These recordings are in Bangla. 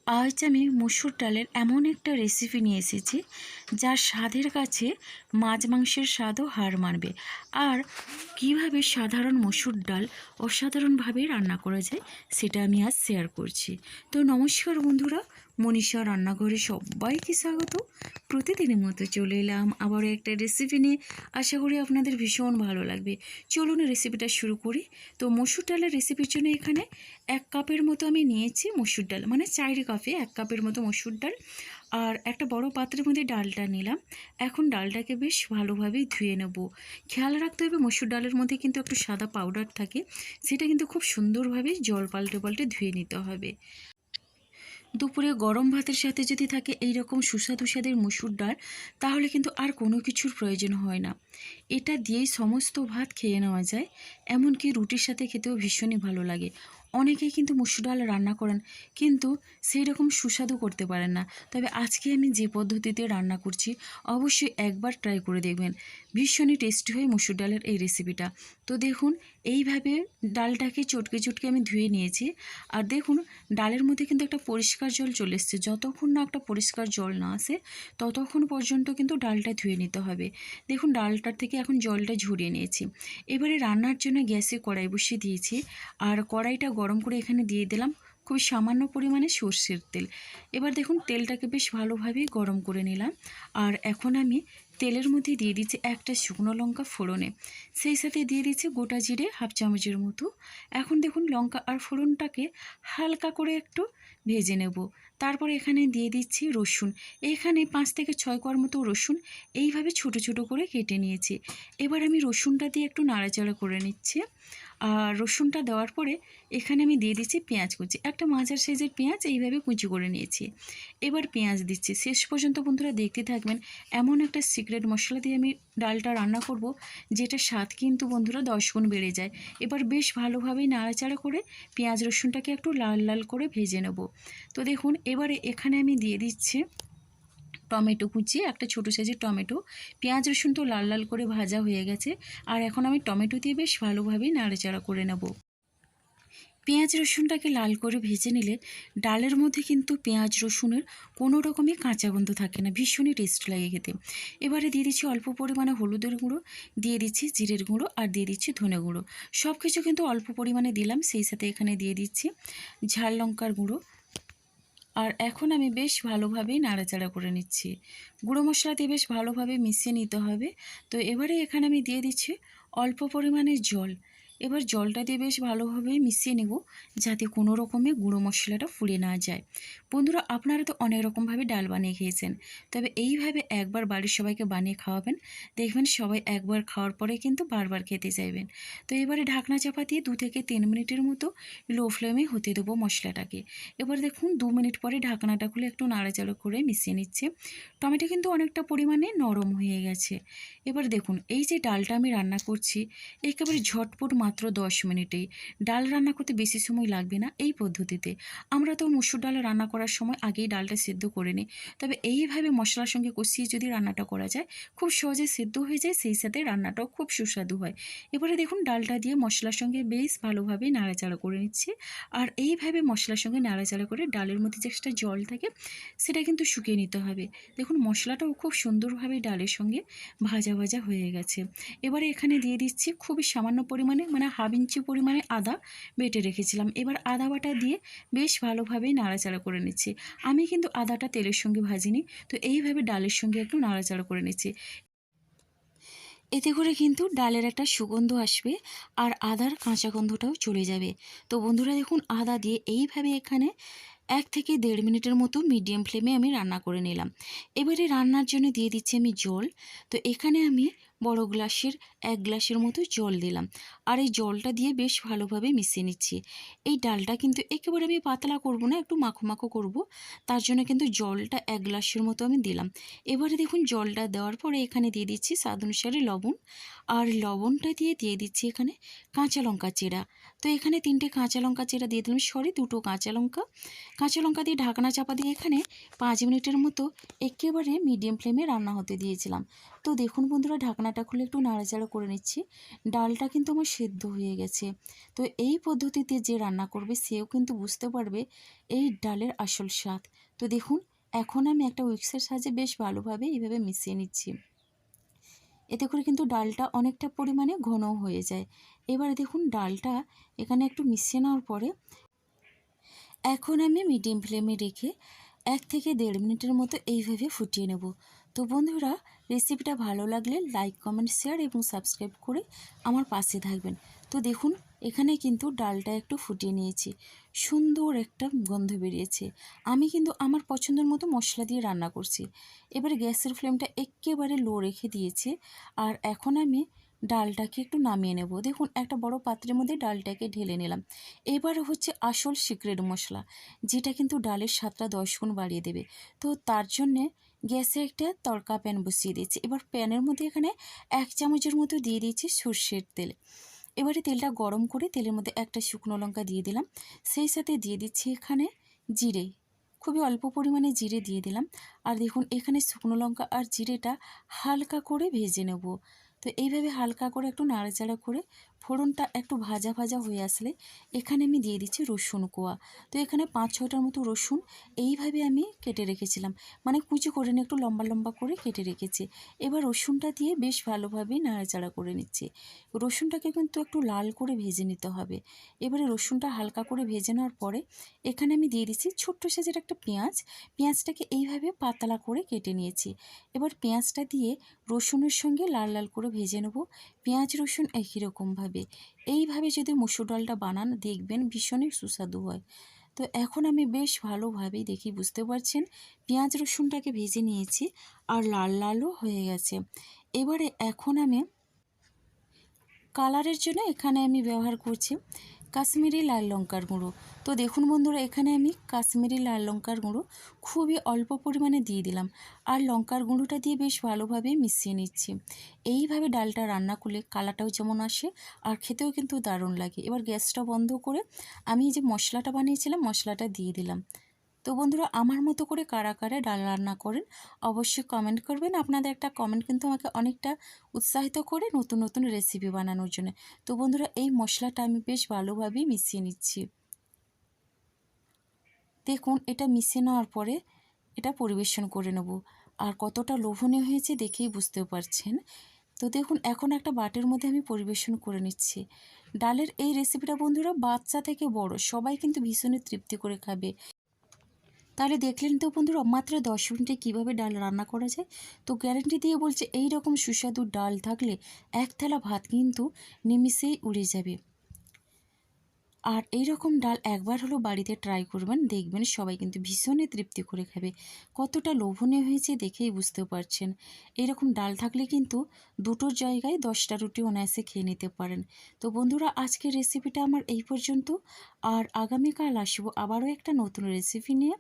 আজ আমি মসুর ডালের এমন একটা রেসিপি নিয়ে এসেছি যার স্বাদের কাছে মাছ মাংসের স্বাদও হার মানবে। আর কিভাবে সাধারণ মসুর ডাল অসাধারণভাবে রান্না করা যায় সেটা আমি আজ শেয়ার করছি। তো নমস্কার বন্ধুরা, মনীষা রান্নাঘরে সবাইকে স্বাগত। প্রতিদিনের মতো চলে এলাম আবারও একটা রেসিপি নিয়ে। আশা করি আপনাদের ভীষণ ভালো লাগবে। চলুন রেসিপিটা শুরু করি। তো মসুর ডালের রেসিপির জন্য এখানে 1 কাপের মতো আমি নিয়েছি মসুর ডাল, মানে 4 কাপে 1 কাপের মতো মসুর ডাল। আর একটা বড় পাত্রের মধ্যে ডালটা নিলাম। এখন ডালটাকে বেশ ভালোভাবে ধুয়ে নেব। খেয়াল রাখতে হবে মসুর ডালের মধ্যে কিন্তু একটু সাদা পাউডার থাকে, সেটা কিন্তু খুব সুন্দরভাবে জল পাল্টে পাল্টে ধুয়ে নিতে হবে। দুপুরে গরম ভাতের সাথে যদি থাকে এই রকম সুস্বাদু স্বাদের মসুর ডাল, তাহলে কিন্তু আর কোনো কিছুর প্রয়োজন হয় না। এটা দিয়েই সমস্ত ভাত খেয়ে নেওয়া যায়, এমনকি রুটির সাথে খেতেও ভীষণই ভালো লাগে। অনেকেই কিন্তু মসুর ডাল রান্না করেন, কিন্তু সেই রকম সুস্বাদু করতে পারেন না। তবে আজকে আমি যে পদ্ধতিতে রান্না করছি অবশ্যই একবার ট্রাই করে দেখবেন। ভীষণই টেস্টি হয় মসুর ডালের এই রেসিপিটা। তো দেখুন, এইভাবে ডালটাকে চটকে চটকে আমি ধুয়ে নিয়েছি। আর দেখুন, ডালের মধ্যে কিন্তু একটা পরিষ্কার জল চলে এসছে। যতক্ষণ না একটা পরিষ্কার জল না আসে ততক্ষণ পর্যন্ত কিন্তু ডালটা ধুয়ে নিতে হবে। দেখুন, ডালটার থেকে এখন জলটা ঝরিয়ে নিয়েছি। এবারে রান্নার জন্য গ্যাসে কড়াই বসিয়ে দিয়েছি। আর কড়াইটা গরম করে এখানে দিয়ে দিলাম খুব সামান্য পরিমাণে সর্ষের তেল। এবার দেখুন, তেলটাকে বেশ ভালোভাবে গরম করে নিলাম। আর এখন আমি তেলের মধ্যে দিয়ে দিচ্ছি একটা শুকনো লঙ্কা ফোড়নে, সেই সাথে দিয়ে দিচ্ছি গোটা জিরে হাফ চামচের মতো। এখন দেখুন, লঙ্কা আর ফোড়নটাকে হালকা করে একটু ভেজে নেব। তারপর এখানে দিয়ে দিচ্ছি রসুন। এখানে 5 থেকে 6 কোয়ার মতো রসুন এইভাবে ছোট ছোট করে কেটে নিয়েছি। এবার আমি রসুনটা দিয়ে একটু নাড়াচাড়া করে নিচ্ছি। আর রসুনটা দেওয়ার পরে এখানে আমি দিয়ে দিচ্ছি পেঁয়াজ কুচি। একটা মাঝার সাইজের পেঁয়াজ এইভাবে কুচি করে নিয়েছি। এবার পেঁয়াজ দিচ্ছি। শেষ পর্যন্ত বন্ধুরা দেখতে থাকবেন। এমন একটা সিক্রেট মশলা দিয়ে আমি ডালটা রান্না করব, যেটা স্বাদ কিন্তু বন্ধুরা 10 গুণ বেড়ে যায়। এবার বেশ ভালোভাবে নাড়াচাড়া করে পেঁয়াজ রসুনটাকে একটু লাল লাল করে ভেজে নেব। তো দেখুন, এবারে এখানে আমি দিয়ে দিচ্ছি টমেটো কুচি, একটা ছোটো সাইজের টমেটো। পেঁয়াজ রসুন তো লাল লাল করে ভাজা হয়ে গেছে। আর এখন আমি টমেটো দিয়ে বেশ ভালোভাবে নাড়াচাড়া করে নেব। পেঁয়াজ রসুনটাকে লাল করে ভেজে নিলে ডালের মধ্যে কিন্তু পেঁয়াজ রসুনের কোনো রকমই কাঁচা গন্ধ থাকে না, ভীষণই টেস্ট লাগে খেতে। এবারে দিয়ে দিচ্ছি অল্প পরিমাণে হলুদের গুঁড়ো, দিয়ে দিচ্ছি জিরের গুঁড়ো, আর দিয়ে দিচ্ছি ধনে গুঁড়ো। সব কিছু কিন্তু অল্প পরিমাণে দিলাম। সেই সাথে এখানে দিয়ে দিচ্ছি ঝাল লঙ্কার গুঁড়ো। আর এখন আমি বেশ ভালোভাবেই নাড়াচাড়া করে নিচ্ছি। গুঁড়ো মশলা দিয়ে বেশ ভালোভাবে মিশিয়ে নিতে হবে। তো এবারে এখানে আমি দিয়ে দিচ্ছি অল্প পরিমাণে জল। এবার জলটা দিয়ে বেশ ভালোভাবে মিশিয়ে নেব, যাতে কোনো রকমে গুঁড়ো মশলাটা ফুলে না যায়। বন্ধুরা, আপনারা তো অনেক রকমভাবে ডাল বানিয়ে খেয়েছেন, তবে এইভাবে একবার বাড়ির সবাইকে বানিয়ে খাওয়াবেন। দেখবেন সবাই একবার খাওয়ার পরে কিন্তু বারবার খেতে চাইবেন। তো এবারে ঢাকনা চাপা দিয়ে 2 থেকে 3 মিনিটের মতো লো ফ্লেমে হতে দেবো মশলাটাকে। এবার দেখুন, 2 মিনিট পরে ঢাকনাটা খুলে একটু নাড়াচাড়া করে মিশিয়ে নিচ্ছে। টমেটো কিন্তু অনেকটা পরিমাণে নরম হয়ে গেছে। এবার দেখুন, এই যে ডালটা আমি রান্না করছি একেবারে ঝটপট মাত্র 10 মিনিটেই। ডাল রান্না করতে বেশি সময় লাগবে না এই পদ্ধতিতে। আমরা তো মসুর ডাল রান্না করার সময় আগেই ডালটা সেদ্ধ করে নিই, তবে এইভাবে মশলার সঙ্গে কষিয়ে যদি রান্নাটা করা যায় খুব সহজে সেদ্ধ হয়ে যায়, সেই সাথে রান্নাটাও খুব সুস্বাদু হয়। এবারে দেখুন, ডালটা দিয়ে মশলার সঙ্গে বেশ ভালোভাবে নাড়াচাড়া করে নিচ্ছি। আর এইভাবে মশলার সঙ্গে নাড়াচাড়া করে ডালের মধ্যে যে একটা জল থাকে সেটা কিন্তু শুকিয়ে নিতে হবে। দেখুন, মশলাটাও খুব সুন্দরভাবে ডালের সঙ্গে ভাজা ভাজা হয়ে গেছে। এবারে এখানে দিয়ে দিচ্ছি খুবই সামান্য পরিমাণে, মানে হাফ ইঞ্চি পরিমাণে আদা বেটে রেখেছিলাম। এবার আদা বাটা দিয়ে বেশ ভালোভাবে নাড়াচাড়া করে নিচ্ছি। আমি কিন্তু আদাটা তেলের সঙ্গে ভাজিনি, তো এইভাবে ডালের সঙ্গে একটু নাড়াচাড়া করে নিচ্ছি। এতে করে কিন্তু ডালের একটা সুগন্ধ আসবে, আর আদার কাঁচা গন্ধটাও চলে যাবে। তো বন্ধুরা দেখুন, আদা দিয়ে এইভাবে এখানে 1 থেকে 1.5 মিনিটের মতো মিডিয়াম ফ্লেমে আমি রান্না করে নিলাম। এবারে রান্নার জন্য দিয়ে দিচ্ছি আমি জল। তো এখানে আমি বড় গ্লাসের 1 গ্লাসের মতো জল দিলাম। আর এই জলটা দিয়ে বেশ ভালোভাবে মিশিয়ে নিচ্ছি। এই ডালটা কিন্তু একেবারে আমি পাতলা করব না, একটু মাখো মাখো করব। তার জন্য কিন্তু জলটা 1 গ্লাসের মতো আমি দিলাম। এবারে দেখুন, জলটা দেওয়ার পরে এখানে দিয়ে দিচ্ছি স্বাদ অনুসারে লবণ। আর লবণটা দিয়ে দিচ্ছি এখানে কাঁচা লঙ্কা চেরা। তো এখানে 3টে কাঁচা লঙ্কা চেরা দিয়ে দিলাম, সরি 2টো কাঁচা লঙ্কা। কাঁচা লঙ্কা দিয়ে ঢাকনা চাপা দিয়ে এখানে 5 মিনিটের মতো একেবারে মিডিয়াম ফ্লেমে রান্না হতে দিয়েছিলাম। তো দেখুন বন্ধুরা, ঢাকনাটা খুলে একটু নাড়াচাড়া করে নিচ্ছি। ডালটা কিন্তু আমার সেদ্ধ হয়ে গেছে। তো এই পদ্ধতিতে যে রান্না করবে সেও কিন্তু বুঝতে পারবে এই ডালের আসল স্বাদ। তো দেখুন, এখন আমি একটা উইক্সের সাহায্যে বেশ ভালোভাবে এইভাবে মিশিয়ে নিচ্ছি। এতে করে কিন্তু ডালটা অনেকটা পরিমাণে ঘন হয়ে যায়। এবারে দেখুন, ডালটা এখানে একটু মিশিয়ে নেওয়ার পরে এখন আমি মিডিয়াম ফ্লেমে রেখে 1 থেকে 1.5 মিনিটের মতো এইভাবে ফুটিয়ে নেব। তো বন্ধুরা, রেসিপিটা ভালো লাগলে লাইক, কমেন্ট, শেয়ার এবং সাবস্ক্রাইব করে আমার পাশে থাকবেন। তো দেখুন, এখানে কিন্তু ডালটা একটু ফুটিয়ে নিয়েছি, সুন্দর একটা গন্ধ বেরিয়েছে। আমি কিন্তু আমার পছন্দের মতো মশলা দিয়ে রান্না করছি। এবারে গ্যাসের ফ্লেমটা একেবারে লো রেখে দিয়েছি। আর এখন আমি ডালটাকে একটু নামিয়ে নেব। দেখুন, একটা বড় পাত্রের মধ্যে ডালটাকে ঢেলে নিলাম। এবার হচ্ছে আসল সিক্রেট মশলা, যেটা কিন্তু ডালের স্বাদটা 10 গুণ বাড়িয়ে দেবে। তো তার জন্যে গ্যাসে একটা তড়কা প্যান বসিয়ে দিয়েছি। এবার প্যানের মধ্যে এখানে 1 চামচের মতো দিয়ে দিয়েছি সর্ষের তেল। এবারে তেলটা গরম করে তেলের মধ্যে একটা শুকনো লঙ্কা দিয়ে দিলাম, সেই সাথে দিয়ে দিচ্ছি এখানে জিরে। খুবই অল্প পরিমাণে জিরে দিয়ে দিলাম। আর দেখুন, এখানে শুকনো লঙ্কা আর জিরেটা হালকা করে ভেজে নেব। তো এইভাবে হালকা করে একটু নাড়াচাড়া করে ফোড়নটা একটু ভাজা ভাজা হয়ে আসলে এখানে আমি দিয়ে দিচ্ছি রসুন কোয়া। তো এখানে 5-6টার মতো রসুন এইভাবে আমি কেটে রেখেছিলাম, মানে কুচি করে নিয়ে একটু লম্বা লম্বা করে কেটে রেখেছি। এবার রসুনটা দিয়ে বেশ ভালোভাবে নাড়াচাড়া করে নিচ্ছি। রসুনটাকে কিন্তু একটু লাল করে ভেজে নিতে হবে। এবারে রসুনটা হালকা করে ভেজে নেওয়ার পরে এখানে আমি দিয়ে দিচ্ছি ছোট্ট সাইজের একটা পেঁয়াজ। পেঁয়াজটাকে এইভাবে পাতলা করে কেটে নিয়েছি। এবার পেঁয়াজটা দিয়ে রসুনের সঙ্গে লাল লাল করে ভেজে নেব। পেঁয়াজ রসুন একই রকমভাবে এইভাবে যদি মসুর ডালটা বানান, দেখবেন ভীষণই সুস্বাদু হয়। তো এখন আমি বেশ ভালোভাবেই দেখি, বুঝতে পারছেন পেঁয়াজ রসুনটাকে ভেজে নিয়েছি আর লাল লালও হয়ে গেছে। এবারে এখন আমি কালারের জন্য এখানে আমি ব্যবহার করছি কাশ্মীরি লাল লঙ্কার গুঁড়ো। তো দেখুন বন্ধুরা, এখানে আমি কাশ্মীরি লাল লঙ্কার গুঁড়ো খুবই অল্প পরিমাণে দিয়ে দিলাম। আর লঙ্কার গুঁড়োটা দিয়ে বেশ ভালোভাবে মিশিয়ে নিচ্ছি। এইভাবে ডালটা রান্না করলে কালারটাও যেমন আসে আর খেতেও কিন্তু দারুণ লাগে। এবার গ্যাসটা বন্ধ করে আমি যে মশলাটা বানিয়েছিলাম মশলাটা দিয়ে দিলাম। তো বন্ধুরা, আমার মতো করে কারা কারা ডাল রান্না করেন অবশ্যই কমেন্ট করবেন। আপনাদের একটা কমেন্ট কিন্তু আমাকে অনেকটা উৎসাহিত করে নতুন নতুন রেসিপি বানানোর জন্য। তো বন্ধুরা, এই মশলাটা আমি বেশ ভালোভাবেই মিশিয়ে নিচ্ছি। দেখুন, এটা মিশিয়ে নেওয়ার পরে এটা পরিবেশন করে নেব। আর কতটা লোভনীয় হয়েছে দেখেই বুঝতেও পারছেন। তো দেখুন, এখন একটা বাটির মধ্যে আমি পরিবেশন করে নিচ্ছি। ডালের এই রেসিপিটা বন্ধুরা বাচ্চা থেকে বড় সবাই কিন্তু ভীষণই তৃপ্তি করে খাবে। তাহলে দেখলেন তো বন্ধুরা, মাত্র 10 মিনিটে কীভাবে ডাল রান্না করা যায়। তো গ্যারান্টি দিয়ে বলছে, এই রকম সুস্বাদু ডাল থাকলে 1 থালা ভাত কিন্তু নিমিষেই উড়ে যাবে। আর এই রকম ডাল একবার হলেও বাড়িতে ট্রাই করবেন, দেখবেন সবাই কিন্তু ভীষণই তৃপ্তি করে খাবে। কতটা লোভনীয় হয়েছে দেখেই বুঝতে পারছেন। এরকম ডাল থাকলে কিন্তু দুটোর জায়গায় 10টা রুটি অনায়াসে খেয়ে নিতে পারেন। তো বন্ধুরা, আজকের রেসিপিটা আমার এই পর্যন্ত। আর আগামীকাল আসবো আবারও একটা নতুন রেসিপি নিয়ে।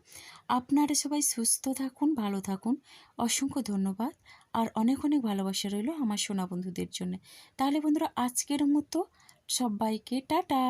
আপনারা সবাই সুস্থ থাকুন, ভালো থাকুন। অসংখ্য ধন্যবাদ। আর অনেক অনেক ভালোবাসা রইল আমার সোনা বন্ধুদের জন্য। তাহলে বন্ধুরা, আজকের মতো সবাইকে টাটা।